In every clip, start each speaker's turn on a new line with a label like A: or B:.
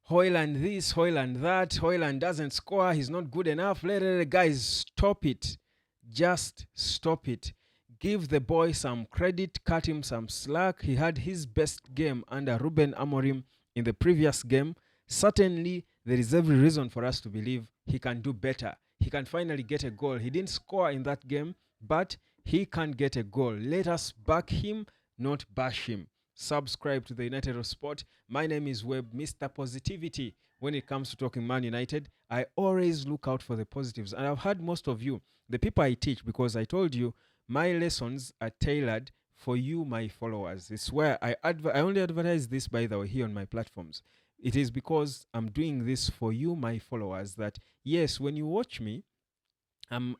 A: Hojlund this, Hojlund that, Hojlund doesn't score, he's not good enough. Guys, stop it. Just stop it. Give the boy some credit, cut him some slack. He had his best game under Ruben Amorim in the previous game. Certainly, there is every reason for us to believe he can do better. He can finally get a goal. He didn't score in that game, but he can get a goal. Let us back him, not bash him. Subscribe to the United of Sport. My name is Webb, Mr. Positivity. When it comes to talking Man United, I always look out for the positives. And I've heard most of you, the people I teach, because I told you my lessons are tailored for you, my followers. It's where I only advertise this, by the way, here on my platforms. It is because I'm doing this for you, my followers, that yes, when you watch me, I'm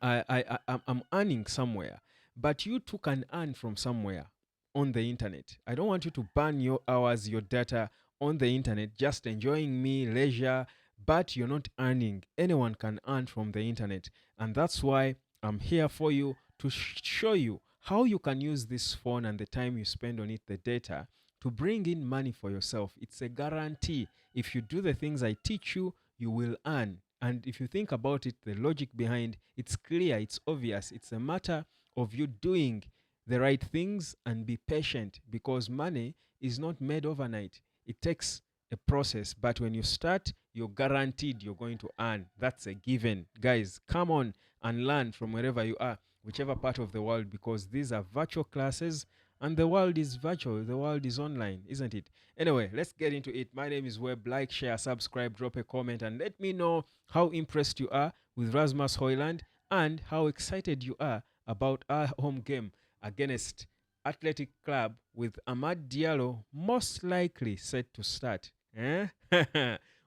A: earning somewhere, but you too can earn from somewhere on the internet. I don't want you to burn your hours, your data on the internet, just enjoying me, leisure, but you're not earning. Anyone can earn from the internet. And that's why I'm here for you to show you how you can use this phone and the time you spend on it, the data, to bring in money for yourself. It's a guarantee. If you do the things I teach you, you will earn. And if you think about it, the logic behind it's clear, it's obvious. It's a matter of you doing the right things and be patient, because money is not made overnight. It takes a process, but when you start, you're guaranteed you're going to earn. That's a given. Guys, come on and learn from wherever you are, whichever part of the world, because these are virtual classes and the world is virtual. The world is online, isn't it? Anyway, let's get into it. My name is Webb. Like, share, subscribe, drop a comment, and let me know how impressed you are with Rasmus Hojlund and how excited you are about our home game against Athletic Club, with Amad Diallo most likely set to start. Eh?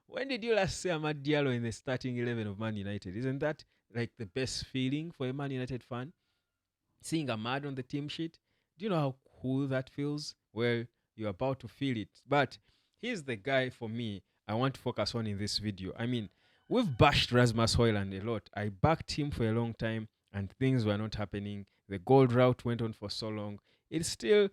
A: When did you last see Amad Diallo in the starting 11 of Man United? Isn't that like the best feeling for a Man United fan? Seeing Amad on the team sheet? Do you know how cool that feels? Well, you're about to feel it. But here's the guy for me I want to focus on in this video. I mean, we've bashed Rasmus Hojlund a lot. I backed him for a long time and things were not happening. The gold route went on for so long. It's still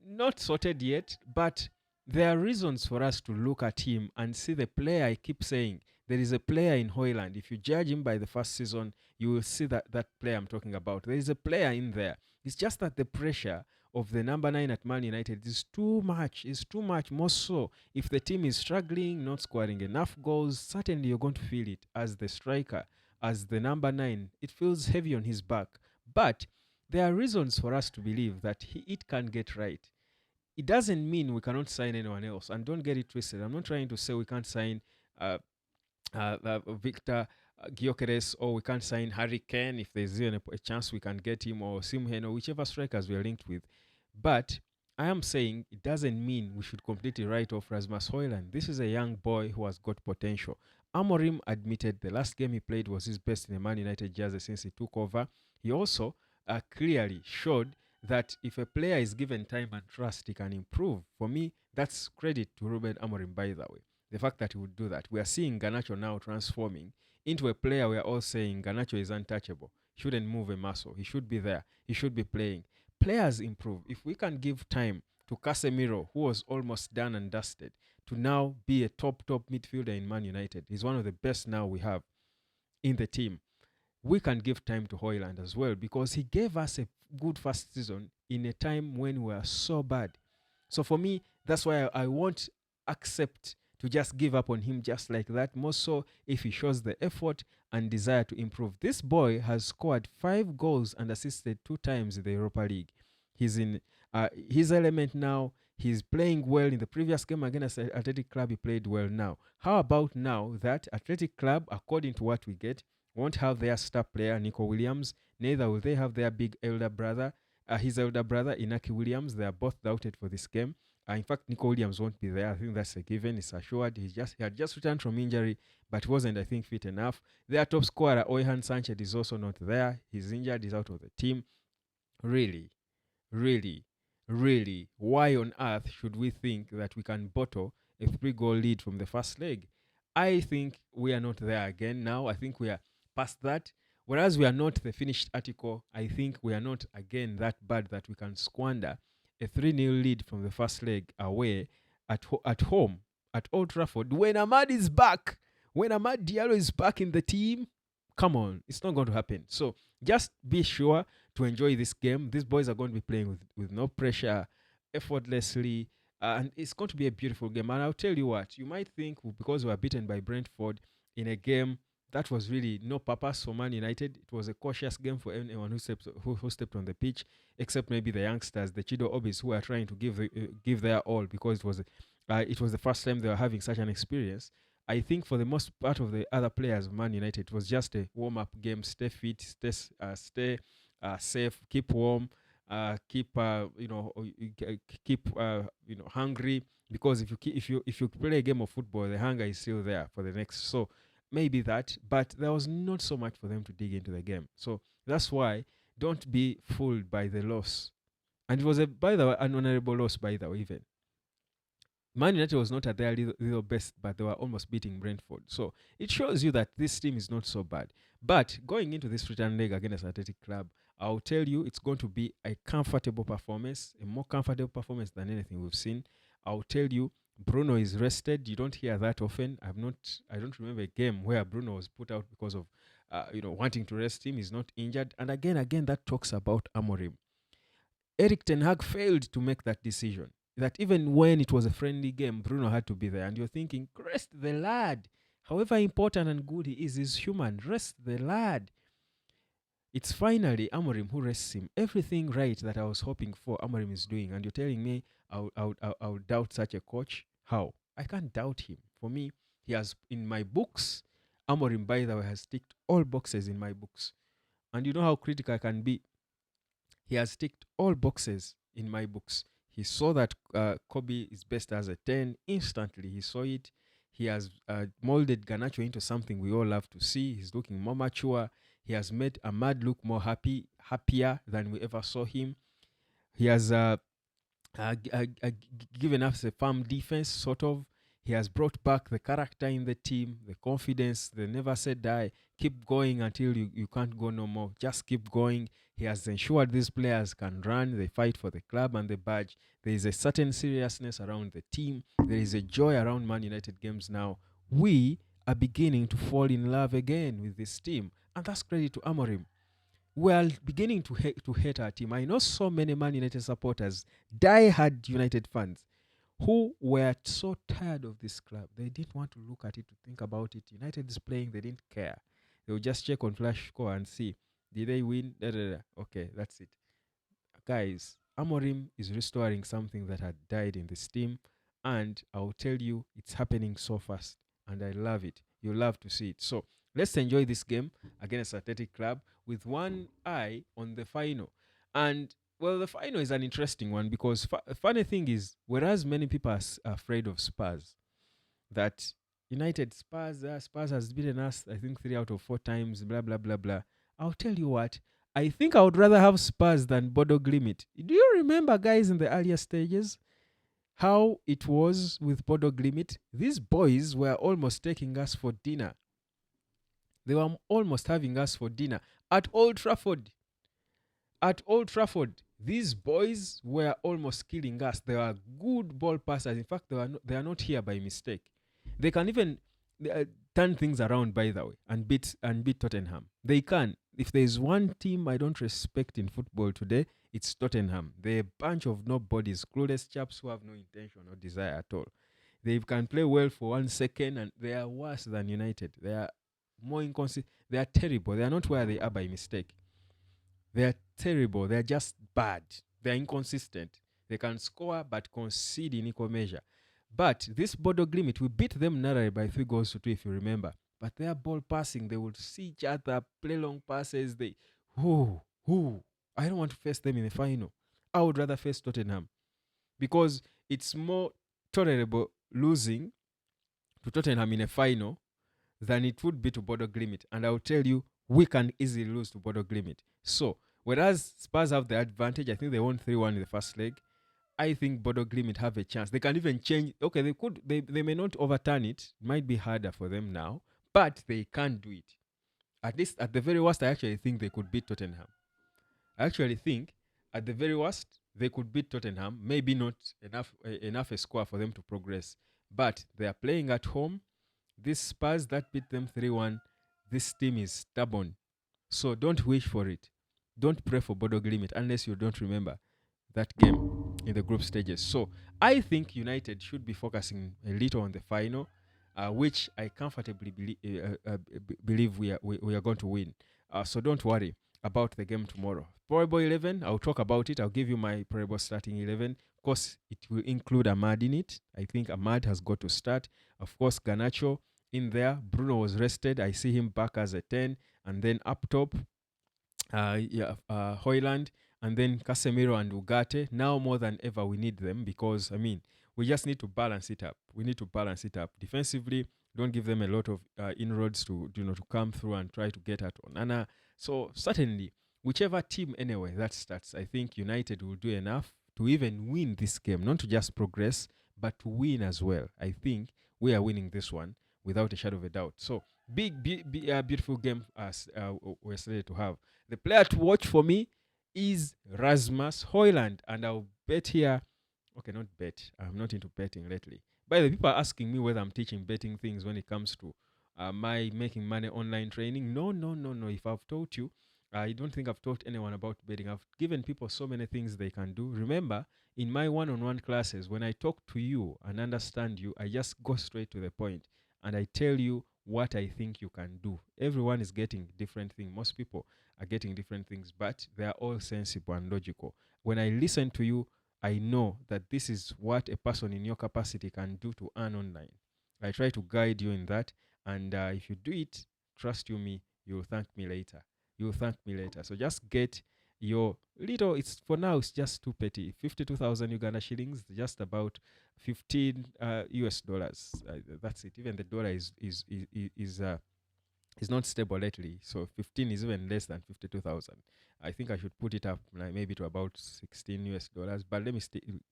A: not sorted yet, but there are reasons for us to look at him and see the player. I keep saying there is a player in Hojlund. If you judge him by the first season, you will see that player I'm talking about. There is a player in there. It's just that the pressure of the number 9 at Man United is too much. It's too much. More so, if the team is struggling, not scoring enough goals, certainly you're going to feel it as the striker, as the number 9. It feels heavy on his back. But there are reasons for us to believe that it can get right. It doesn't mean we cannot sign anyone else. And don't get it twisted. I'm not trying to say we can't sign Victor Gyökeres, or we can't sign Harry Kane if there's even a chance we can get him, or Simhen, or whichever strikers we are linked with. But I am saying it doesn't mean we should completely write off Rasmus Hojlund. This is a young boy who has got potential. Amorim admitted the last game he played was his best in the Man United jersey since he took over. He also clearly showed that if a player is given time and trust, he can improve. For me, that's credit to Ruben Amorim, by the way. The fact that he would do that. We are seeing Garnacho now transforming into a player we are all saying Garnacho is untouchable. He shouldn't move a muscle. He should be there. He should be playing. Players improve. If we can give time to Casemiro, who was almost done and dusted, to now be a top midfielder in Man United. He's one of the best now we have in the team. We can give time to Hojlund as well, because he gave us a good first season in a time when we were so bad. So for me, that's why I won't accept to just give up on him just like that, more so if he shows the effort and desire to improve. This boy has scored 5 goals and assisted 2 times in the Europa League. He's in his element now. He's playing well. In the previous game against Athletic Club, he played well now. How about now that Athletic Club, according to what we get, won't have their star player, Nico Williams, neither will they have their big elder brother, his elder brother, Inaki Williams. They are both doubted for this game. In fact, Nico Williams won't be there. I think that's a given. It's assured. He had just returned from injury, but wasn't, I think, fit enough. Their top scorer, Oyhan Sanchez, is also not there. He's injured. He's out of the team. Really, really, really, why on earth should we think that we can bottle a 3-goal lead from the first leg? I think we are not there again now. I think we are past that. Whereas we are not the finished article, I think we are not again that bad that we can squander a 3-0 lead from the first leg away at home at Old Trafford when Ahmad is back. When Ahmad Diallo is back in the team, come on, it's not going to happen. So just be sure to enjoy this game. These boys are going to be playing with no pressure, effortlessly, and it's going to be a beautiful game. And I'll tell you what, you might think because we were beaten by Brentford in a game that was really no purpose for Man United. It was a cautious game for anyone who stepped on the pitch, except maybe the youngsters, the Chido Obis, who are trying to give their all because it was the first time they were having such an experience. I think for the most part of the other players of Man United, it was just a warm-up game. Stay fit, stay safe, keep warm, keep keep hungry. Because if you play a game of football, the hunger is still there for the next. So maybe that, but there was not so much for them to dig into the game. So that's why don't be fooled by the loss. And it was by the way, an honorable loss, by the way, even. Man United was not at their little best, but they were almost beating Brentford. So it shows you that this team is not so bad. But going into this return leg against Athletic Club, I'll tell you it's going to be a comfortable performance, a more comfortable performance than anything we've seen. I'll tell you, Bruno is rested. You don't hear that often. I don't remember a game where Bruno was put out because of wanting to rest him. He's not injured. And again, that talks about Amorim. Eric Ten Hag failed to make that decision. That even when it was a friendly game, Bruno had to be there. And you're thinking, rest the lad. However important and good he is, he's human. Rest the lad. It's finally Amorim who rests him. Everything right that I was hoping for, Amorim is doing. And you're telling me I'll doubt such a coach? How? I can't doubt him. For me, he has, in my books, Amorim, by the way, has ticked all boxes in my books. And you know how critical I can be. He has ticked all boxes in my books. He saw that Kobe is best as a 10. Instantly, he saw it. He has molded Garnacho into something we all love to see. He's looking more mature. He has made Ahmad look more happier than we ever saw him. He has given us a firm defense, sort of. He has brought back the character in the team, the confidence, the never say die. Keep going until you can't go no more. Just keep going. He has ensured these players can run, they fight for the club and the badge. There is a certain seriousness around the team. There is a joy around Man United games now. We are beginning to fall in love again with this team. And that's credit to Amorim. We are beginning to hate our team. I know so many Man United supporters, die-hard United fans, who were so tired of this club. They didn't want to look at it, to think about it. United is playing, they didn't care. They would just check on Flash Score and see, did they win? Okay, that's it. Guys, Amorim is restoring something that had died in this team, and I'll tell you, it's happening so fast, and I love it. You'll love to see it. So let's enjoy this game against Athletic Club with one eye on the final. And well, the final is an interesting one because funny thing is, whereas many people are afraid of Spurs, that Spurs has beaten us, I think 3 out of 4 times, blah blah blah blah. I'll tell you what, I think I would rather have Spurs than Bodo Glimt. Do you remember, guys, in the earlier stages, how it was with Bodo Glimt? These boys were almost taking us for dinner. They were almost having us for dinner at Old Trafford. At Old Trafford, these boys were almost killing us. They were good ball passers. In fact, they are not here by mistake. They can even turn things around, by the way, and beat Tottenham. They can. If there is one team I don't respect in football today, it's Tottenham. They're a bunch of nobodies, clueless chaps who have no intention or desire at all. They can play well for 1 second, and they are worse than United. They are more inconsistent. They are terrible. They are not where they are by mistake. They are terrible. They are just bad. They are inconsistent. They can score but concede in equal measure. But this Bodo Glimt, we beat them narrowly by 3 goals to 2, if you remember. But their ball passing, they would see each other, play long passes. I don't want to face them in the final. I would rather face Tottenham because it's more tolerable losing to Tottenham in a final than it would be to Bodo Glimt. And I'll tell you, we can easily lose to Bodo Glimt. So, whereas Spurs have the advantage, I think they won 3-1 in the first leg. I think Bodo Glimt have a chance. They can even change. Okay, they may not overturn it. It might be harder for them now, but they can do it. At least, at the very worst, I actually think they could beat Tottenham. I actually think, at the very worst, they could beat Tottenham. Maybe not enough a score for them to progress. But they are playing at home. This Spurs that beat them 3-1, this team is stubborn. So don't wish for it. Don't pray for Bodo Glimt unless you don't remember that game in the group stages. So I think United should be focusing a little on the final, which I comfortably believe we are going to win. So don't worry about the game tomorrow. Probable 11, I'll talk about it. I'll give you my probable starting 11. Of course, it will include Ahmad in it. I think Ahmad has got to start. Of course, Garnacho in there. Bruno was rested. I see him back as a 10. And then up top, Hojlund, and then Casemiro and Ugarte. Now more than ever, we need them because, I mean, we just need to balance it up. We need to balance it up. Defensively, don't give them a lot of inroads to come through and try to get at Onana. So certainly, whichever team anyway that starts, I think United will do enough to even win this game. Not to just progress, but to win as well. I think we are winning this one without a shadow of a doubt. So beautiful game as we're slated to have. The player to watch for me is Rasmus Hojlund, and I'll bet here. Okay, not bet. I'm not into betting lately. By the way, people are asking me whether I'm teaching betting things when it comes to my making money online training. No, no, no, no. If I've taught you, I don't think I've taught anyone about betting. I've given people so many things they can do. Remember, in my one-on-one classes, when I talk to you and understand you, I just go straight to the point and I tell you what I think you can do. Everyone is getting different things. Most people are getting different things, but they are all sensible and logical. When I listen to you, I know that this is what a person in your capacity can do to earn online. I try to guide you in that, and if you do it, trust you me, you will thank me later. You will thank me later. So just get your little. It's for now. It's just too petty. 52,000 Uganda shillings, just about 15 US dollars. That's it. Even the dollar is not stable lately. So 15 is even less than 52,000. I think I should put it up like maybe to about 16 US dollars, but let me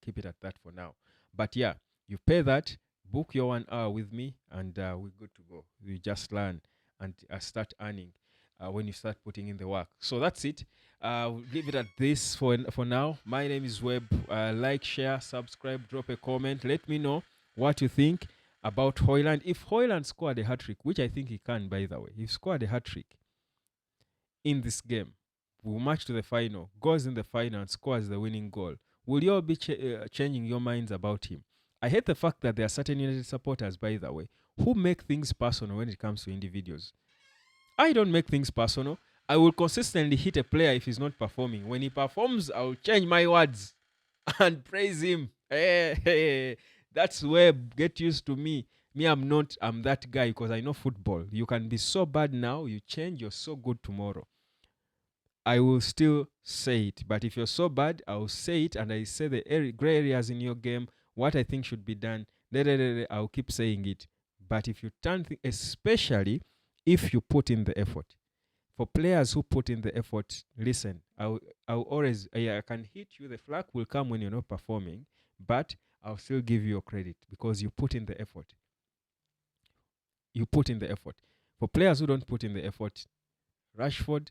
A: keep it at that for now. But yeah, you pay that, book your 1 hour with me, and we're good to go. We just learn and start earning when you start putting in the work. So that's it. We'll leave it at this for now. My name is Webb. Like, share, subscribe, drop a comment. Let me know what you think about Hojlund. If Hojlund scored a hat-trick, which I think he can, by the way, he scored a hat-trick in this game, we'll march to the final, goes in the final and scores the winning goal, will you all be changing your minds about him? I hate the fact that there are certain United supporters, by the way, who make things personal when it comes to individuals. I don't make things personal. I will consistently hit a player if he's not performing. When he performs, I'll change my words and praise him. Hey, that's where get used to me. I'm that guy because I know football. You can be so bad now, you change, you're so good tomorrow. I will still say it. But if you're so bad, I'll say it and I say the gray areas in your game, what I think should be done. I'll keep saying it. But if you especially if you put in the effort. For players who put in the effort, listen, I'll always, I can hit you. The flag will come when you're not performing, but I'll still give you your credit because you put in the effort. You put in the effort. For players who don't put in the effort, Rashford,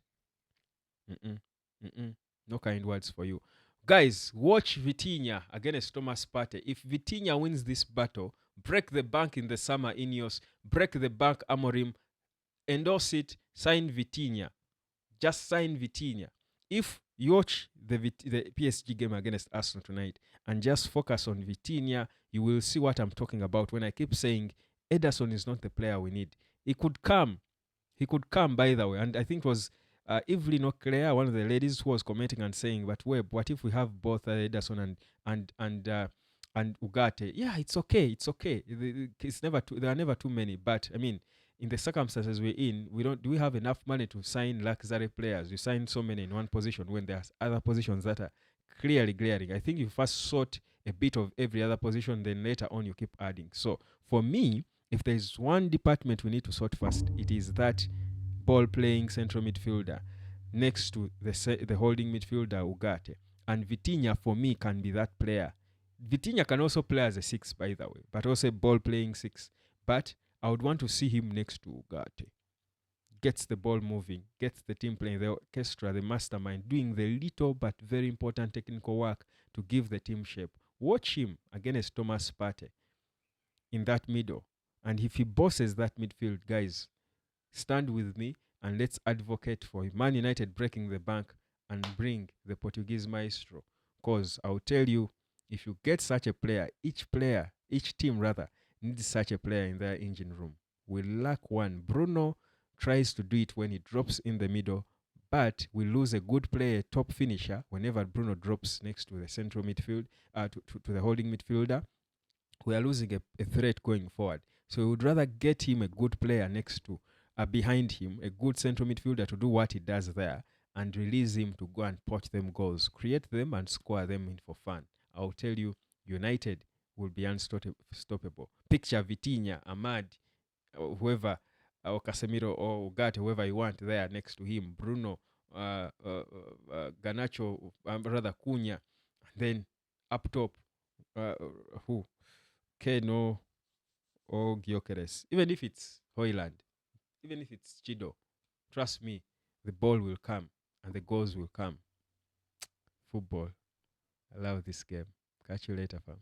A: no kind words for you. Guys, watch Vitinha against Thomas Partey. If Vitinha wins this battle, break the bank in the summer Ineos, break the bank Amorim, endorse it, sign Vitinha. Just sign Vitinha. If you watch the PSG game against Arsenal tonight and just focus on Vitinha, you will see what I'm talking about when I keep saying Ederson is not the player we need. He could come. He could come, by the way. And I think it was Evelyn Oclair, one of the ladies, who was commenting and saying, but Webb, what if we have both Ederson and Ugarte? Yeah, it's okay. It's okay. It's never there are never too many. But, I mean, in the circumstances we're in, do we have enough money to sign luxury players? You sign so many in one position when there's other positions that are clearly glaring. I think you first sort a bit of every other position, then later on you keep adding. So for me, if there's one department we need to sort first, it is that ball-playing central midfielder next to the holding midfielder Ugarte. And Vitinha, for me, can be that player. Vitinha can also play as a 6, by the way, but also a ball-playing 6. But I would want to see him next to Ugarte. Gets the ball moving, gets the team playing, the orchestra, the mastermind, doing the little but very important technical work to give the team shape. Watch him against Thomas Partey. in that middle. And if he bosses that midfield, guys, stand with me and let's advocate for Man United breaking the bank and bring the Portuguese maestro. Because I'll tell you, if you get such a player, each team rather, needs such a player in their engine room. We lack one. Bruno tries to do it when he drops in the middle, but we lose a good player, a top finisher, whenever Bruno drops next to the central midfield, to the holding midfielder. We are losing a threat going forward. So we would rather get him a good player next to, behind him, a good central midfielder to do what he does there, and release him to go and poach them goals, create them and score them in for fun. I'll tell you, United will be unstoppable. Picture Vitinha, Ahmad, whoever, or Casemiro or Ugarte, whoever you want there next to him, Bruno, Ganacho, rather Cunha, and then up top, uh, who? Keno or Gyökeres. Even if it's Hojlund, even if it's Chido, trust me, the ball will come and the goals will come. Football. I love this game. Catch you later, fam.